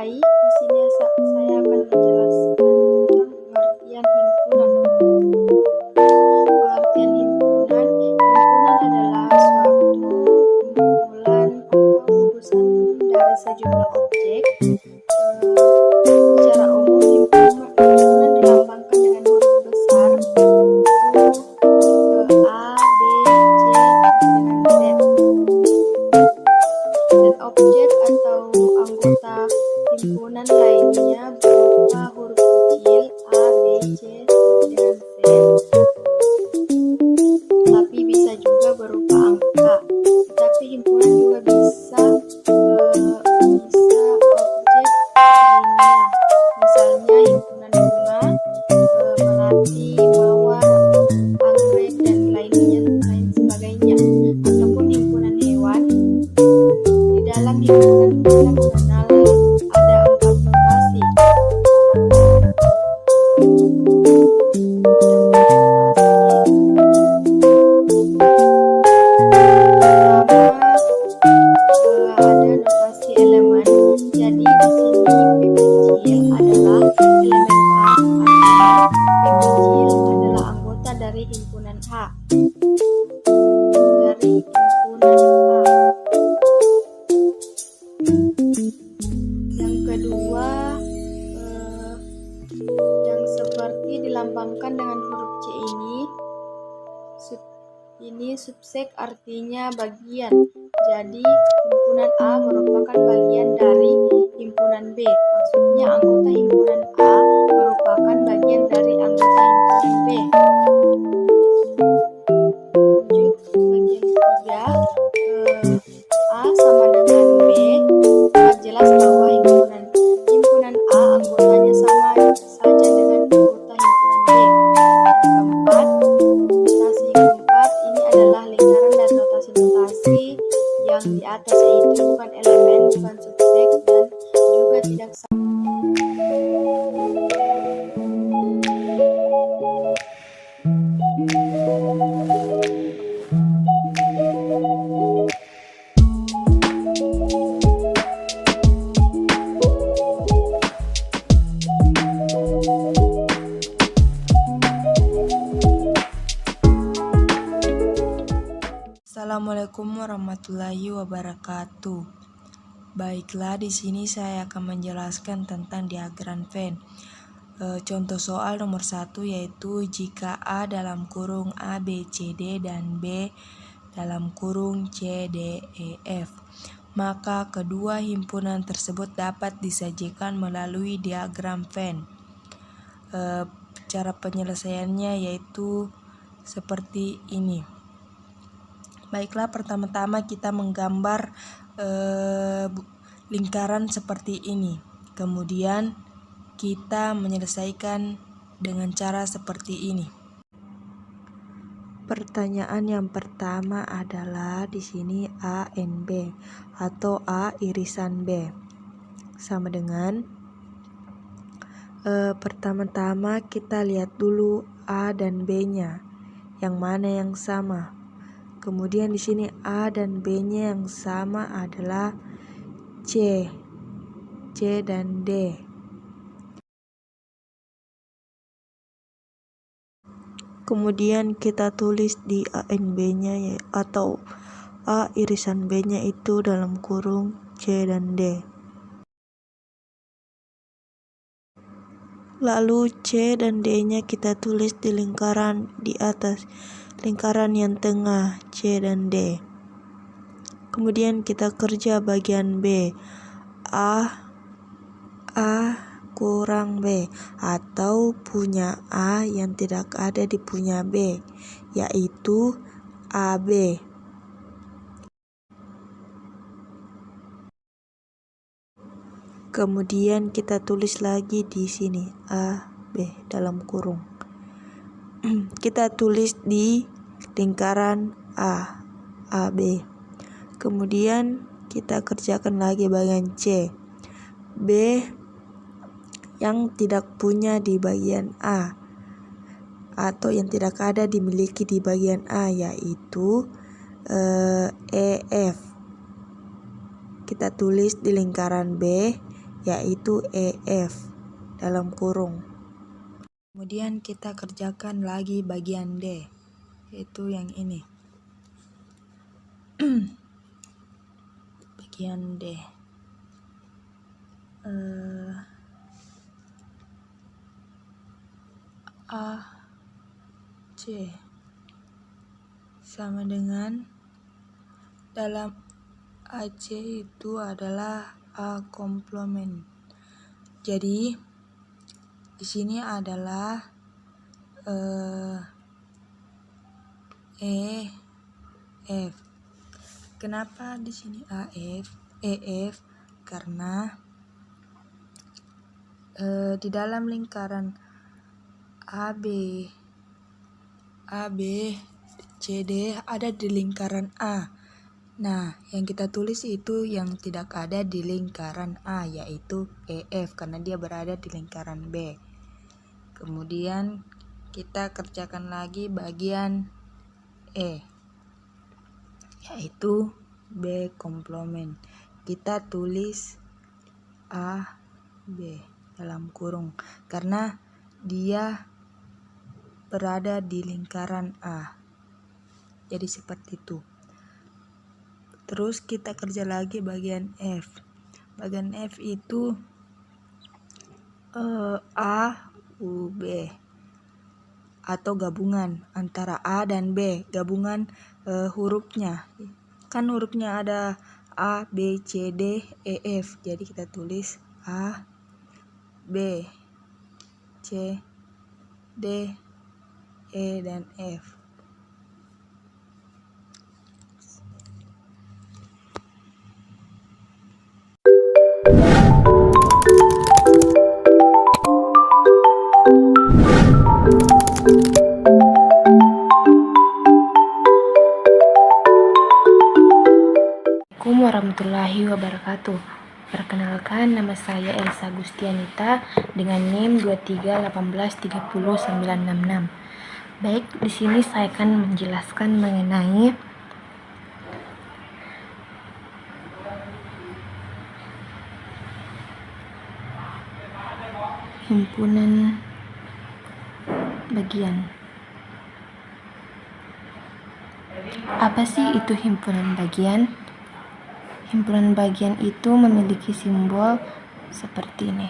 Baik, di sini saya akan menjelaskan tentang pengertian himpunan. Pengertian himpunan adalah suatu kumpulan atau gugusan dari sejumlah objek. Secara umum, himpunan dilambangkan dengan huruf besar, yaitu A, B, C, dengan Z. Dan objek atau anggota himpunan lainnya berupa huruf kecil A, B, C, dengan Z, tapi bisa juga berupa angka. Tetapi himpunan juga bisa objek lainnya, misalnya himpunan bunga, melati, mawar, anggrek, dan lain sebagainya, ataupun himpunan hewan. Di dalam himpunan kita mengenal ada 4 notasi. Ada notasi elemen. Jadi di sini B kecil adalah elemen A, artinya B kecil adalah anggota dari himpunan A. Yang kedua, yang seperti dilambangkan dengan huruf C ini subsek artinya bagian. Jadi himpunan A merupakan bagian dari himpunan B. Maksudnya anggota himpunan A merupakan bagian dari anggota himpunan B. Lanjut, bagian ketiga, A sama dengan B. Sangat jelas bahwa himpunan A anggotanya sama saja dengan anggota himpunan B. Keempat, notasi keempat ini adalah lingkaran dan notasi-notasi yang di atas itu bukan elemen, bukan subsek, dan juga tidak sama. Assalamualaikum warahmatullahi wabarakatuh. Baiklah, di sini saya akan menjelaskan tentang diagram Venn. Contoh soal nomor 1 yaitu jika A dalam kurung A, B, C, D dan B dalam kurung C, D, E, F, maka kedua himpunan tersebut dapat disajikan melalui diagram Venn. Cara penyelesaiannya yaitu seperti ini. Baiklah, pertama-tama kita menggambar lingkaran seperti ini. Kemudian kita menyelesaikan dengan cara seperti ini. Pertanyaan yang pertama adalah di sini A and B atau A irisan B sama dengan pertama-tama kita lihat dulu A dan B-nya yang mana yang sama. Kemudian di sini A dan B-nya yang sama adalah C dan D. Kemudian kita tulis di A and B-nya atau A irisan B-nya itu dalam kurung C dan D. Lalu C dan D-nya kita tulis di lingkaran di atas, lingkaran yang tengah C dan D. Kemudian kita kerja bagian B. A kurang B atau punya A yang tidak ada di punya B, yaitu AB. Kemudian kita tulis lagi di sini A, B dalam kurung. Kita tulis di lingkaran A, AB. Kemudian kita kerjakan lagi bagian C. B yang tidak punya di bagian A atau yang tidak ada dimiliki di bagian A, yaitu EF. Kita tulis di lingkaran B yaitu EF dalam kurung. Kemudian kita kerjakan lagi bagian D, yaitu yang ini. Bagian D. A C sama dengan dalam AC itu adalah A komplement. Jadi di sini adalah EF. Kenapa di sini EF? Karena di dalam lingkaran AB, CD ada di lingkaran A. Nah, yang kita tulis itu yang tidak ada di lingkaran A, yaitu EF, karena dia berada di lingkaran B. Kemudian kita kerjakan lagi bagian E, yaitu B komplement. Kita tulis A, B dalam kurung, karena dia berada di lingkaran A. Jadi seperti itu. Terus kita kerja lagi bagian F. Bagian F itu A, U, B atau gabungan antara A dan B, gabungan hurufnya. Kan hurufnya ada A, B, C, D, E, F. Jadi kita tulis A, B, C, D, E, dan F. Assalamualaikum warahmatullahi wabarakatuh. Perkenalkan, nama saya Elsa Gustianita dengan NIM 231830966. Baik, di sini saya akan menjelaskan mengenai himpunan bagian. Apa sih itu himpunan bagian? Himpunan bagian itu memiliki simbol seperti ini.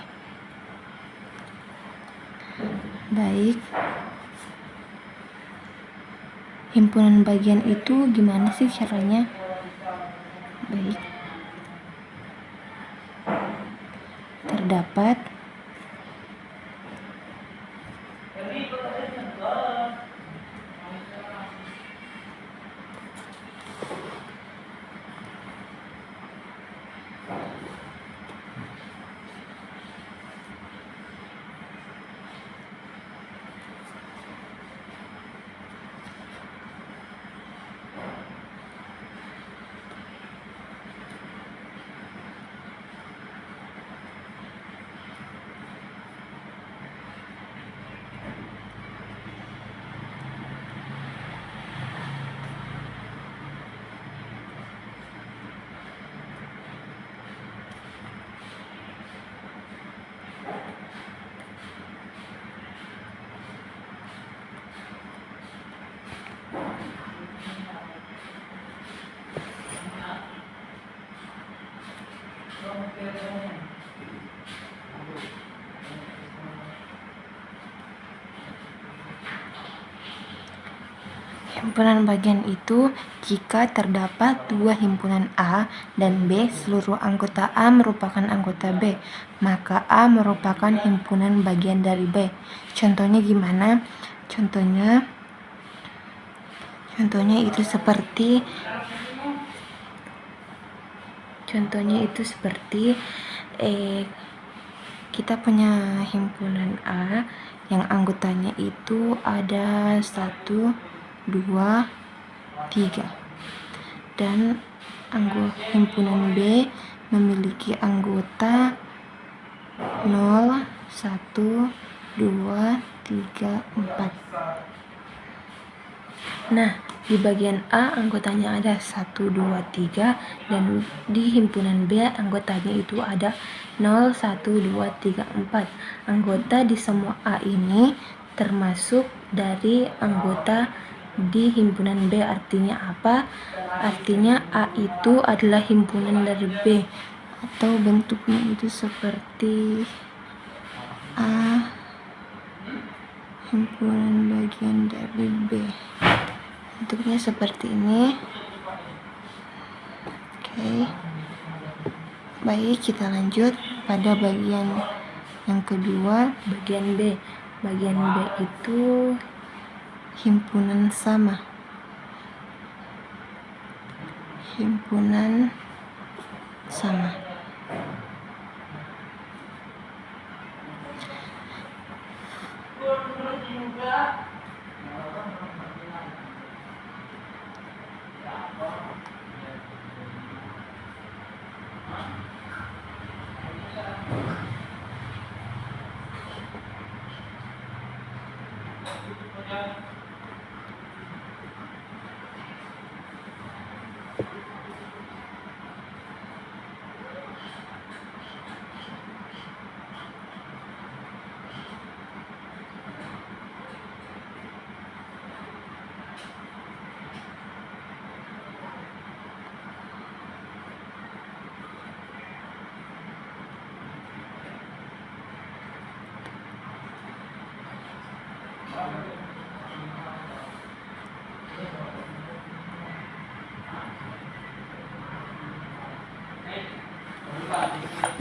Baik, himpunan bagian itu gimana sih caranya? Baik, terdapat himpunan bagian itu jika terdapat dua himpunan A dan B, seluruh anggota A merupakan anggota B, maka A merupakan himpunan bagian dari B. Contohnya gimana? Contohnya itu seperti kita punya himpunan A yang anggotanya itu ada 1, 2, 3, dan himpunan B memiliki anggota 0, 1, 2, 3, 4. Nah, Di bagian A anggotanya ada 1, 2, 3, dan di himpunan B anggotanya itu ada 0, 1, 2, 3, 4. Anggota di semua A ini termasuk dari anggota di himpunan B. Artinya apa? Artinya A itu adalah himpunan dari B, atau bentuknya itu seperti A himpunan bagian dari B. Bentuknya seperti ini. Oke. Baik, kita lanjut pada bagian yang kedua, bagian B. Bagian B itu himpunan sama. Himpunan sama.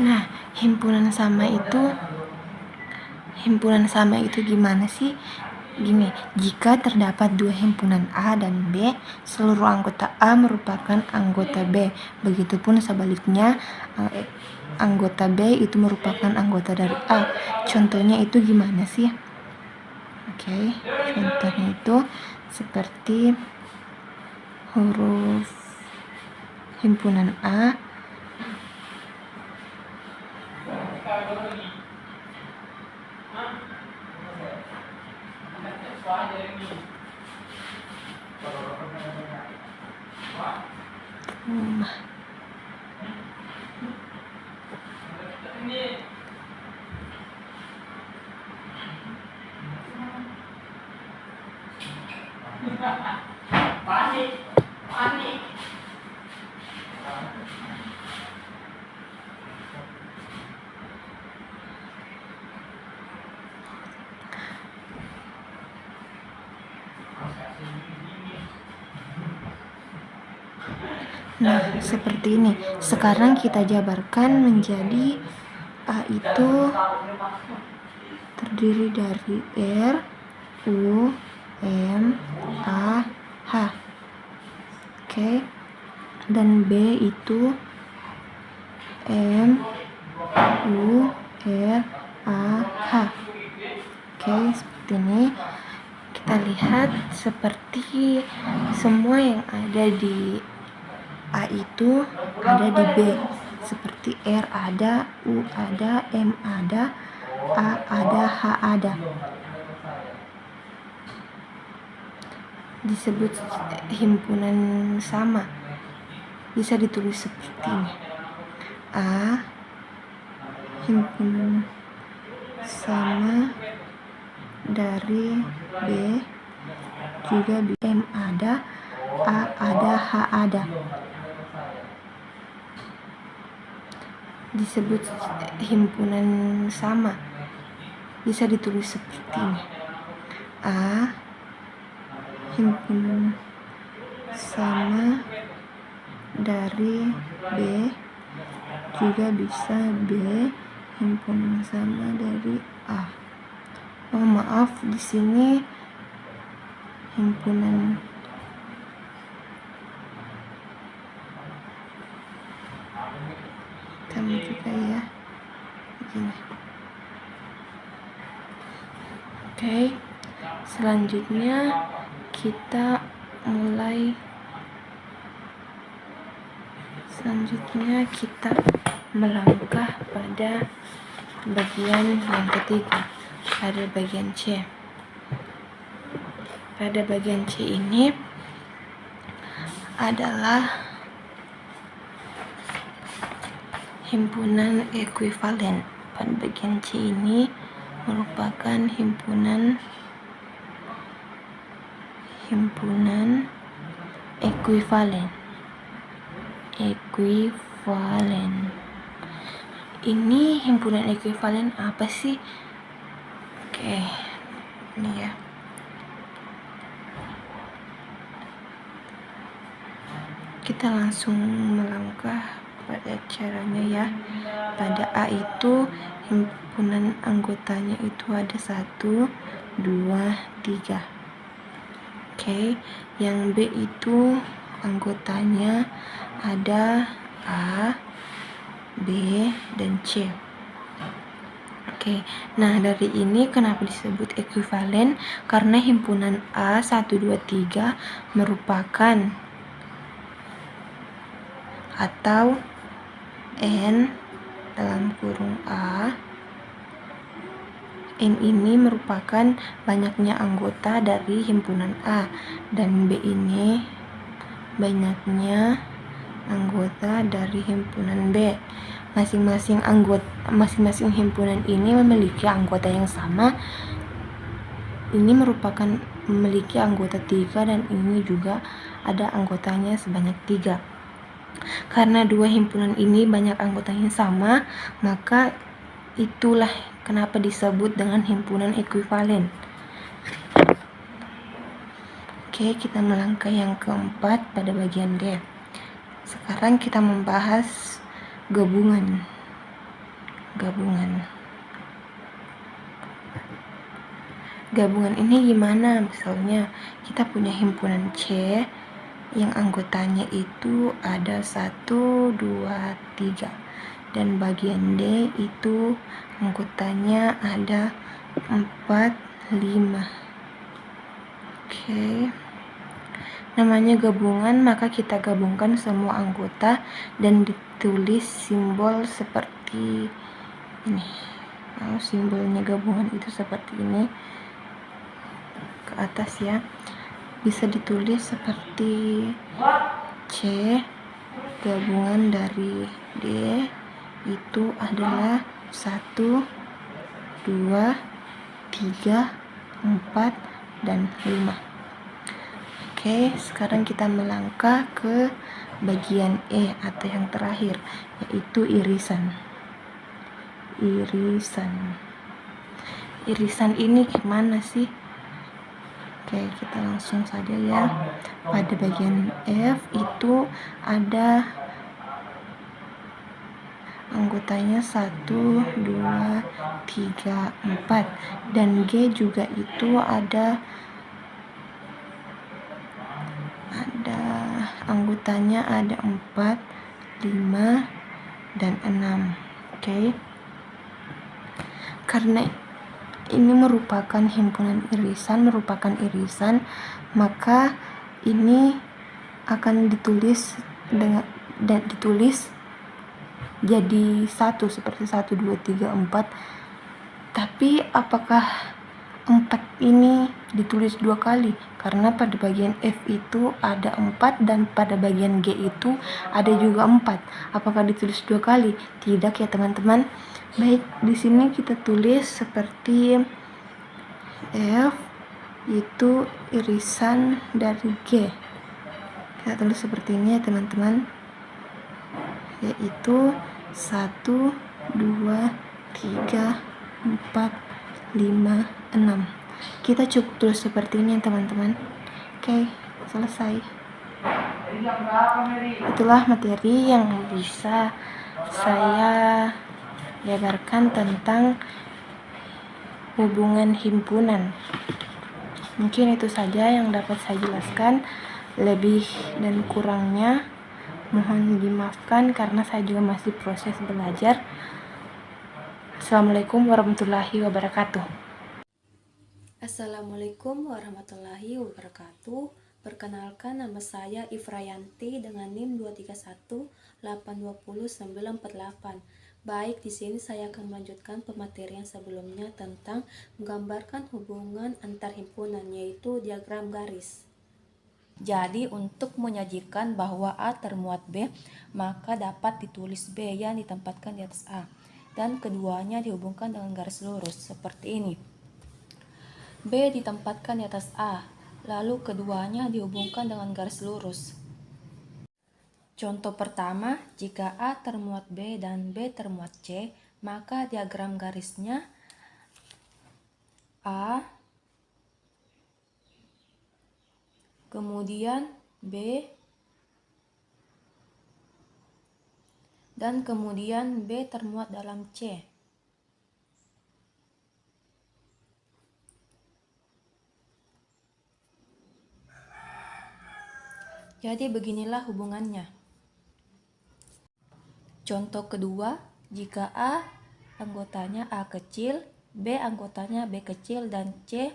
Nah, himpunan sama itu gimana sih? Gini, jika terdapat dua himpunan A dan B, seluruh anggota A merupakan anggota B. Begitupun sebaliknya, anggota B itu merupakan anggota dari A. Contohnya itu gimana sih? Oke, contohnya itu seperti huruf himpunan A rumah. Nah, seperti ini. Sekarang kita jabarkan menjadi A itu terdiri dari R, U, M, A, H. Oke. Dan B itu M, U, R, A, H. Oke, seperti ini. Kita lihat seperti semua yang ada di A itu ada di B. Seperti R ada, U ada, M ada, A ada, H ada. Disebut himpunan sama. Bisa ditulis seperti ini. A himpunan sama dari B, juga M ada, A ada, H ada. Disebut himpunan sama. Bisa ditulis seperti ini. A himpunan sama dari B, juga bisa B himpunan sama dari A. Oh maaf, di sini himpunan sama juga ya, begini. Oke, selanjutnya kita melangkah pada bagian yang ketiga, pada bagian C. Pada bagian C ini adalah himpunan ekuivalen. Pada bagian C ini merupakan himpunan ekuivalen. Ini himpunan ekuivalen apa sih? Oke, ini ya. Kita langsung melangkah pada caranya ya. Pada A itu himpunan anggotanya itu ada 1, 2, 3. Oke, yang B itu anggotanya ada A, B, dan C. Oke, nah dari ini kenapa disebut ekuivalen? Karena himpunan A 1, 2, 3 merupakan atau N dalam kurung A. N ini merupakan banyaknya anggota dari himpunan A, dan B ini banyaknya anggota dari himpunan B. Masing-masing himpunan ini memiliki anggota yang sama. Ini merupakan memiliki anggota 3, dan ini juga ada anggotanya sebanyak 3. Karena dua himpunan ini banyak anggotanya sama, maka itulah kenapa disebut dengan himpunan ekuivalen. Oke, kita melangkah yang keempat pada bagian D. Sekarang kita membahas gabungan. Gabungan ini gimana? Misalnya kita punya himpunan C yang anggotanya itu ada 1, 2, 3, dan bagian D itu anggotanya ada 4, 5. Oke, namanya gabungan, maka kita gabungkan semua anggota dan ditulis simbol seperti ini. Simbolnya gabungan itu seperti ini ke atas ya. Bisa ditulis seperti C gabungan dari D itu adalah 1, 2, 3, 4, dan 5. Oke, sekarang kita melangkah ke bagian E atau yang terakhir, yaitu irisan. Irisan ini gimana sih? Oke, kita langsung saja ya. Pada bagian F itu ada anggotanya 1, 2, 3, 4, dan G juga itu ada anggotanya ada 4, 5, dan 6. Oke. Karena ini merupakan himpunan irisan, maka ini akan ditulis jadi 1 seperti 1, 2, 3, 4. Tapi apakah 4 ini ditulis 2 kali? Karena pada bagian F itu ada 4 dan pada bagian G itu ada juga 4. Apakah ditulis 2 kali? Tidak ya teman-teman. Baik, di sini kita tulis seperti F itu irisan dari G. Kita tulis seperti ini ya teman-teman, yaitu 1, 2, 3, 4, 5, 6. Kita cukup tulis seperti ini ya teman-teman. Oke, selesai. Itulah materi yang bisa saya jabarkan tentang hubungan himpunan. Mungkin itu saja yang dapat saya jelaskan. Lebih dan kurangnya mohon dimaafkan karena saya juga masih proses belajar. Assalamualaikum warahmatullahi wabarakatuh. Assalamualaikum warahmatullahi wabarakatuh. Perkenalkan, nama saya Ifrayanti dengan NIM 231820948. Baik, di sini saya akan melanjutkan pematerian sebelumnya tentang menggambarkan hubungan antar himpunan, yaitu diagram garis. Jadi untuk menyajikan bahwa A termuat B, maka dapat ditulis B yang ditempatkan di atas A. Dan keduanya dihubungkan dengan garis lurus, seperti ini. B ditempatkan di atas A, lalu keduanya dihubungkan dengan garis lurus. Contoh pertama, jika A termuat B dan B termuat C, maka diagram garisnya A, kemudian B, dan kemudian B termuat dalam C. Jadi beginilah hubungannya. Contoh kedua, jika A anggotanya A kecil, B anggotanya B kecil, dan C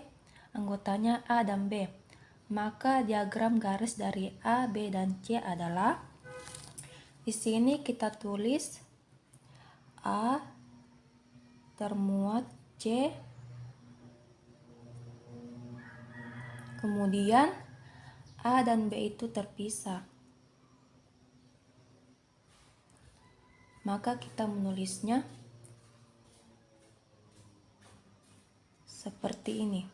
anggotanya A dan B, maka diagram garis dari A, B, dan C adalah, di sini kita tulis A termuat C, kemudian A dan B itu terpisah. Maka kita menulisnya seperti ini.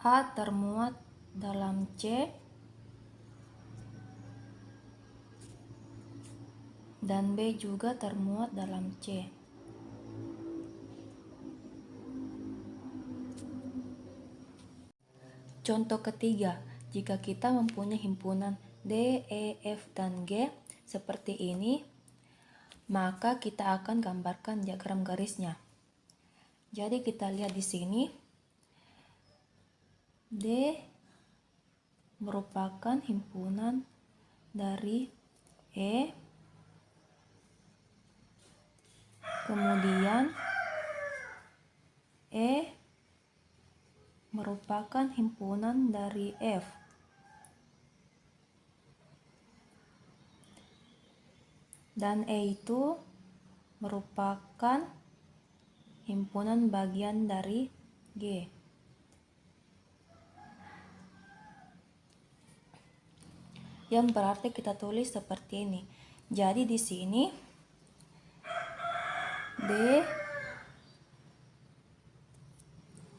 A termuat dalam C dan B juga termuat dalam C. Contoh ketiga, jika kita mempunyai himpunan D, E, F, dan G seperti ini, maka kita akan gambarkan diagram garisnya. Jadi kita lihat di sini, D merupakan himpunan dari E, kemudian E merupakan himpunan dari F, dan E itu merupakan himpunan bagian dari G. Yang berarti kita tulis seperti ini. Jadi di sini D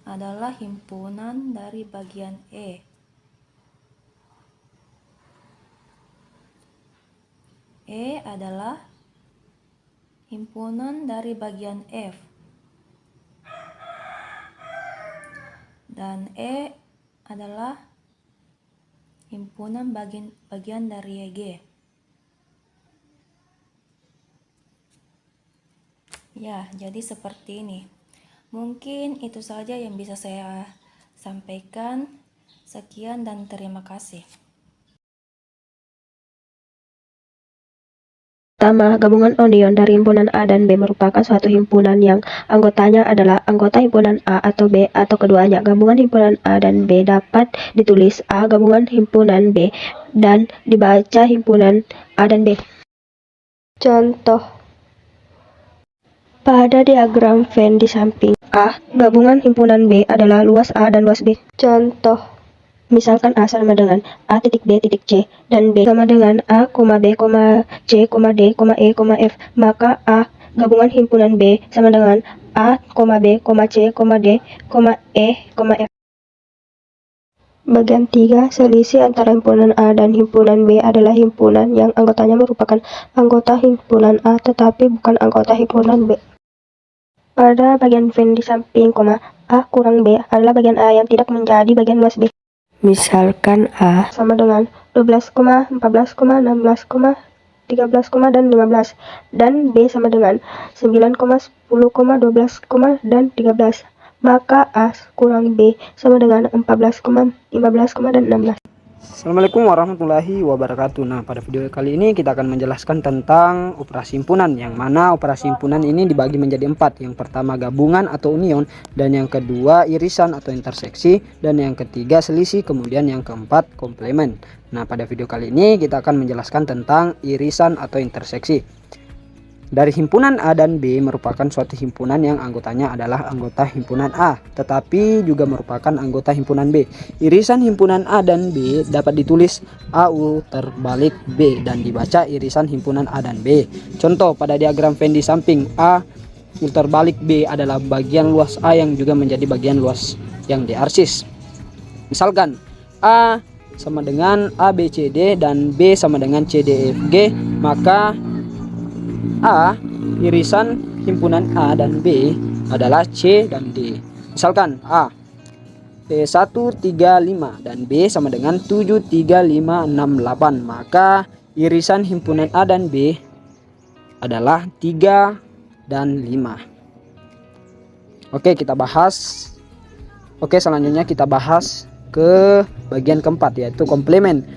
adalah himpunan dari bagian E. E adalah himpunan dari bagian F. Dan E adalah himpunan bagian dari G. Ya, jadi seperti ini. Mungkin itu saja yang bisa saya sampaikan. Sekian dan terima kasih. Pertama, gabungan onion dari himpunan A dan B merupakan suatu himpunan yang anggotanya adalah anggota himpunan A atau B atau keduanya. Gabungan himpunan A dan B dapat ditulis A gabungan himpunan B dan dibaca himpunan A dan B. Contoh. Pada diagram Venn di samping A, gabungan himpunan B adalah luas A dan luas B. Contoh. Misalkan A sama dengan A titik B titik C dan B sama dengan A, B, C, D, E, F, maka A gabungan himpunan B sama dengan A, B, C, D, E, F. Bagian 3, selisih antara himpunan A dan himpunan B adalah himpunan yang anggotanya merupakan anggota himpunan A tetapi bukan anggota himpunan B. Pada bagian Venn di samping, A kurang B adalah bagian A yang tidak menjadi bagian luas B. Misalkan A sama dengan 12, 14, 16, 13, dan 15 dan B sama dengan 9, 10, 12, dan 13, maka A kurang B sama dengan 14, 15, dan 16. Assalamualaikum warahmatullahi wabarakatuh. Nah, pada video kali ini kita akan menjelaskan tentang operasi himpunan, yang mana operasi himpunan ini dibagi menjadi 4. Yang pertama gabungan atau union, dan yang kedua irisan atau interseksi, dan yang ketiga selisih, kemudian yang keempat komplement. Nah, pada video kali ini kita akan menjelaskan tentang irisan atau interseksi. Dari himpunan A dan B merupakan suatu himpunan yang anggotanya adalah anggota himpunan A, tetapi juga merupakan anggota himpunan B. Irisan himpunan A dan B dapat ditulis AU terbalik B dan dibaca irisan himpunan A dan B. Contoh pada diagram Venn di samping, A terbalik B adalah bagian luas A yang juga menjadi bagian luas yang diarsis. Misalkan A sama dengan ABCD dan B sama dengan CDFG, maka A irisan himpunan A dan B adalah C dan D. Misalkan A P135 dan B sama dengan 73568, maka irisan himpunan A dan B adalah 3 dan 5. Oke, kita bahas. Oke, selanjutnya kita bahas ke bagian keempat, yaitu komplement.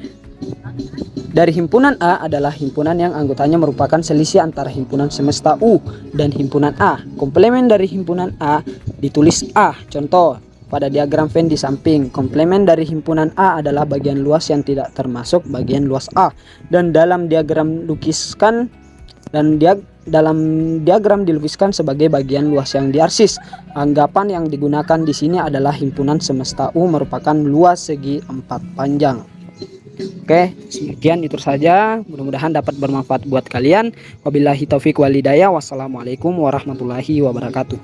Dari himpunan A adalah himpunan yang anggotanya merupakan selisih antara himpunan semesta U dan himpunan A. Komplement dari himpunan A ditulis A. Contoh pada diagram Venn di samping, komplement dari himpunan A adalah bagian luas yang tidak termasuk bagian luas A. Dan dalam diagram dilukiskan sebagai bagian luas yang diarsis. Anggapan yang digunakan di sini adalah himpunan semesta U merupakan luas segi 4 panjang. Oke, sekian itu saja. Mudah-mudahan dapat bermanfaat buat kalian. Wabillahi taufik wal hidayah. Wassalamualaikum warahmatullahi wabarakatuh.